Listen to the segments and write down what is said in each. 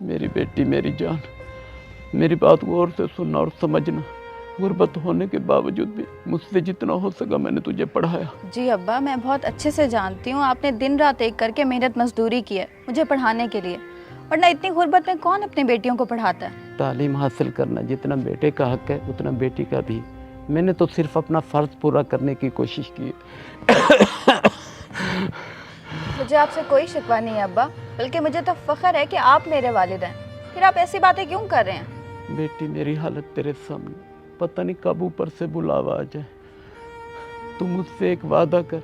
मेरी बेटी, मेरी जान, मेरी बात गौर से सुनना और समझना। गुर्बत होने के बावजूद भी मुझसे जितना हो सका मैंने तुझे पढ़ाया। जी अब्बा, मैं बहुत अच्छे से जानती हूँ आपने दिन रात एक करके मेहनत मजदूरी की है मुझे पढ़ाने के लिए, वरना इतनी गुर्बत में कौन अपनी बेटियों को पढ़ाता है। तालीम हासिल करना जितना बेटे का हक है उतना बेटी का भी। मैंने तो सिर्फ अपना फ़र्ज पूरा करने की कोशिश की। मुझे आपसे कोई शिकवा नहीं है अब्बा, बल्कि मुझे तो फख्र है कि आप मेरे वालिद हैं। फिर आप ऐसी बातें क्यों कर रहे हैं? बेटी, मेरी हालत तेरे सामने, पता नहीं कब ऊपर से बुलावा आ जाए। तू मुझसे एक वादा कर,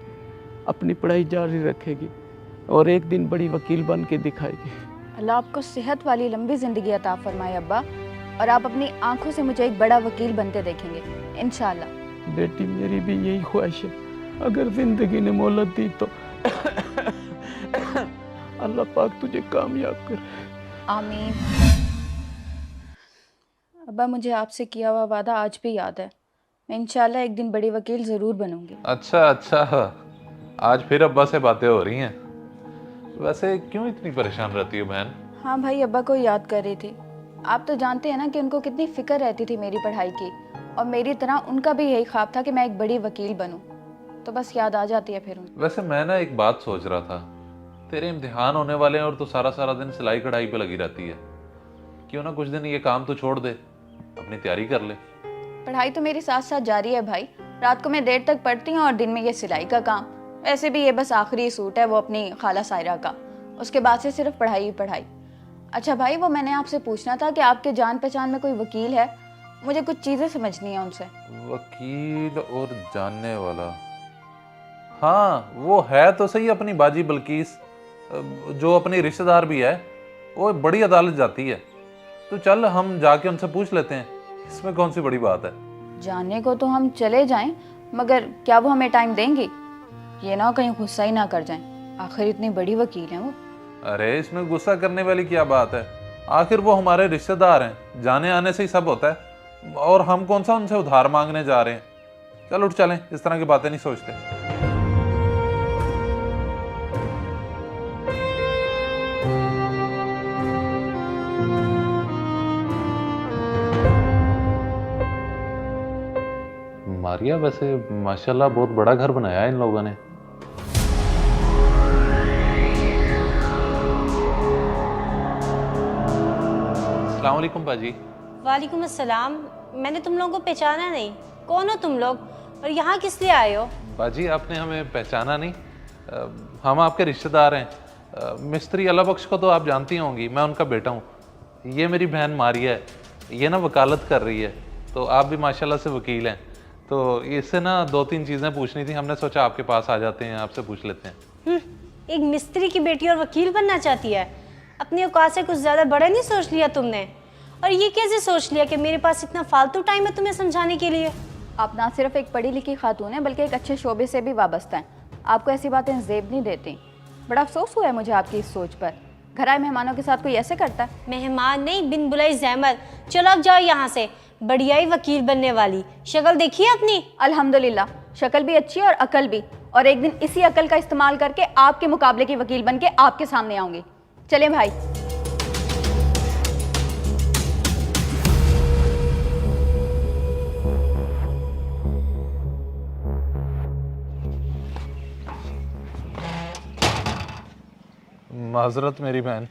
अपनी पढ़ाई जारी रखेगी और एक दिन बड़ी वकील बन के दिखाएगी। अल्लाह आपको सेहत वाली लंबी ज़िंदगी अता फरमाए अब्बा, और आप अपनी आंखों से मुझे एक बड़ा वकील बनते देखेंगे इंशाल्लाह। बेटी, मेरी भी यही ख्वाहिश है। अगर जिंदगी ने मोहलत दी तो अल्लाह पाक तुझे कामयाब कर। आमीन। अब्बा, मुझे आपसे किया हुआ वादा आज भी याद है। मैं इंशाल्लाह एक दिन बड़ी वकील ज़रूर बनूंगी। अच्छा अच्छा, आज फिर अब्बा से बातें हो रही हैं। वैसे क्यों इतनी परेशान रहती हो बहन? हाँ भाई, अब्बा को याद कर रही थी। आप तो जानते हैं ना कि उनको कितनी फिक्र रहती थी मेरी पढ़ाई की, और मेरी तरह उनका भी यही ख्वाब था कि मैं एक बड़ी वकील बनूं। तो बस याद आ जाती है फिर उनको। वैसे मैं ना एक बात सोच रहा था, तेरे इम्तिहान होने वाले हैं और तू सारा सारा दिन सिलाई कढ़ाई पे लगी रहती है। क्यों ना कुछ दिन ये काम तू छोड़ दे, अपनी तैयारी कर ले। पढ़ाई तो मेरी साथ साथ जारी है भाई। रात को मैं देर तक पढ़ती हूँ और दिन में ये सिलाई का काम। वैसे भी ये बस आखिरी सूट है वो अपनी खाला सायरा का, उसके बाद से सिर्फ पढ़ाई ही पढ़ाई। अच्छा भाई, वो मैंने आपसे पूछना था कि आपके जान पहचान में कोई वकील है? मुझे कुछ चीज़ें समझनी है उनसे। वकील और जानने वाला? हाँ, वो है तो सही अपनी बाजी बल्कीस, जो अपनी रिश्तेदार भी है। वो बड़ी अदालत जाती है। तो चल हम जाके उनसे पूछ लेते हैं, इसमें कौन सी बड़ी बात है। जानने को तो हम चले जाएं, मगर क्या वो हमें टाइम देंगी? ये ना हो कहीं गुस्सा ही ना कर जाएं, आखिर इतनी बड़ी वकील हैं वो। अरे इसमें गुस्सा करने वाली क्या बात है? आखिर वो हमारे रिश्तेदार हैं, जाने आने से ही सब होता है। और हम कौन सा उनसे उधार मांगने जा रहे हैं? चल उठ चलें, इस तरह की बातें नहीं सोचते। मारिया, वैसे माशाल्लाह बहुत बड़ा घर बनाया है इन लोगों ने। अस्सलाम वालेकुम बाजी। वालेकुम अस्सलाम। मैंने तुम लोगों को पहचाना नहीं, कौन हो तुम लोग और यहाँ किस लिए आए हो? बाजी, आपने हमें पहचाना नहीं? हम आपके रिश्तेदार हैं। मिस्त्री अल्लाह बख्श को तो आप जानती होंगी, मैं उनका बेटा हूँ। ये मेरी बहन मारिया है, ये ना वकालत कर रही है। तो आप भी माशाल्लाह से वकील हैं, तो इससे ना दो तीन चीज़ें पूछनी थी। हमने सोचा आपके पास आ जाते हैं, आपसे पूछ लेते हैं। एक मिस्त्री की बेटी और वकील बनना चाहती है? अपनी औकात से कुछ ज़्यादा बड़ा नहीं सोच लिया तुमने? और ये कैसे सोच लिया कि मेरे पास इतना फालतू टाइम है तुम्हें समझाने के लिए? आप ना सिर्फ एक पढ़ी लिखी खातून है, बल्कि एक अच्छे शोबे से भी वाबस्ता हैं। आपको ऐसी बातें जेब नहीं देती। बड़ा अफसोस हुआ है मुझे आपकी इस सोच पर। घर आए मेहमानों के साथ कोई ऐसे करता है? मेहमान नहीं, बिन बुलाई जहमत। चलो अब जाओ यहाँ से, बढ़िया ही वकील बनने वाली। शक्ल देखिए अपनी। अल्हम्दुलिल्लाह, शक्ल भी अच्छी है और अकल भी। और एक दिन इसी अकल का इस्तेमाल करके आपके मुकाबले की वकील बन के आपके सामने आऊंगी। चलें भाई। माजरत मेरी बहन,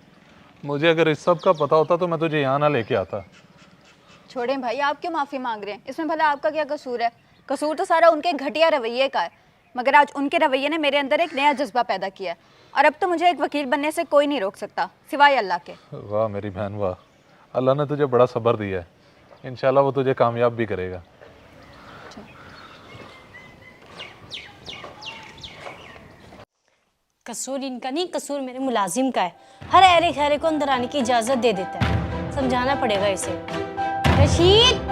मुझे अगर इस सब का पता होता तो मैं तुझे यहाँ ना लेके आता। छोड़ें भाई, आप क्यों माफ़ी मांग रहे हैं? इसमें भला आपका क्या कसूर है? कसूर तो सारा उनके घटिया रवैये का है। मगर आज उनके रवैये ने मेरे अंदर एक नया जज्बा पैदा किया है, और अब तो मुझे एक वकील बनने से कोई नहीं रोक सकता सिवाय अल्लाह के। वाह मेरी बहन वाह, अल्लाह ने तुझे बड़ा सब्र दिया है। इंशाल्लाह वो तुझे कामयाब भी करेगा। कसूर इनका नहीं, कसूर मेरे मुलाजिम का है। हर अहले खैरे को अंदर आने की इजाज़त दे देता है। समझाना पड़ेगा इसे। रशीद,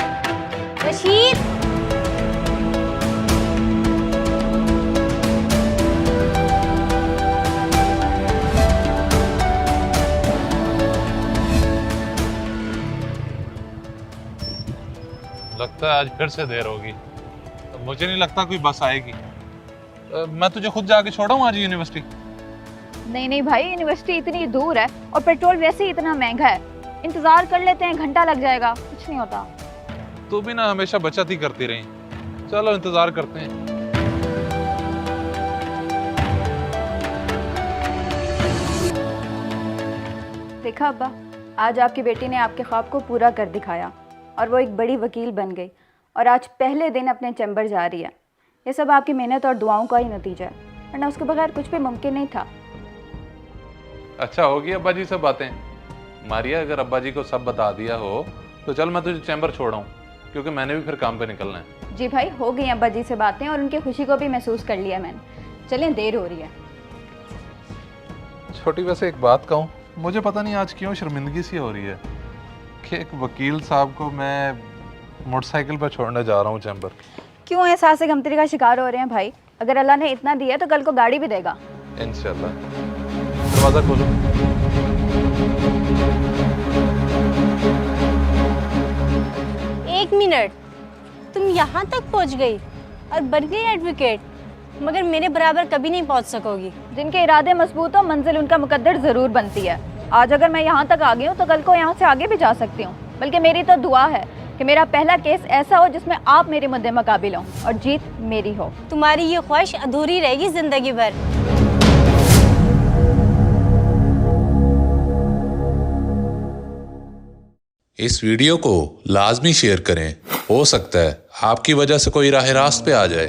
रशीद। लगता है आज फिर से देर होगी। मुझे नहीं लगता कोई बस आएगी। मैं तुझे खुद जाके छोड़ाऊँ आज यूनिवर्सिटी? नहीं नहीं भाई, यूनिवर्सिटी इतनी दूर है और पेट्रोल वैसे ही इतना महंगा है। इंतजार कर लेते हैं, घंटा लग जाएगा, कुछ नहीं होता। तू भी ना हमेशा बचत ही करती रही। चलो इंतजार करते हैं। देखा अब्बा, आज आपकी बेटी ने आपके ख्वाब को पूरा कर दिखाया और वो एक बड़ी वकील बन गई और आज पहले दिन अपने चैम्बर जा रही है। ये सब आपकी मेहनत और दुआओं का ही नतीजा है, वरना उसके बगैर कुछ भी मुमकिन नहीं था। अच्छा होगी अब्बा जी से बातें। मारिया, अगर अब्बा जी को सब बता दिया हो तो चल मैं तुझे चैम्बर छोड़ाऊं, क्योंकि मैंने भी फिर काम पे निकलना है। जी भाई, हो गई अब्बा जी से बातें और उनकी खुशी को भी महसूस कर लिया मैंने। चलें, देर हो रही है। छोटी, वैसे एक बात कहूँ, मुझे पता नहीं आज क्यों शर्मिंदगी सी हो रही है कि एक वकील साहब को मैं मोटरसाइकिल पर छोड़ने जा रहा हूँ चैम्बर। क्यों एहसास गमतरी का शिकार हो रहे हैं भाई? अगर अल्लाह ने इतना दिया तो कल को गाड़ी भी देगा। इंशाल्लाह। दरवाजा खोलो। एक मिनट, तुम यहाँ तक पहुँच गई और बन गई एडवोकेट, मगर मेरे बराबर कभी नहीं पहुँच सकोगी। जिनके इरादे मजबूत हो, मंजिल उनका मुकद्दर ज़रूर बनती है। आज अगर मैं यहाँ तक आ गई हूँ तो कल को यहाँ से आगे भी जा सकती हूँ। बल्कि मेरी तो दुआ है कि मेरा पहला केस ऐसा हो जिसमें आप मेरे मुद्दे मुकाबिल हो और जीत मेरी हो। तुम्हारी ये ख्वाहिश अधूरी रहेगी जिंदगी भर। इस वीडियो को लाजमी शेयर करें। हो सकता है आपकी वजह से कोई राह रास्त पे आ जाए।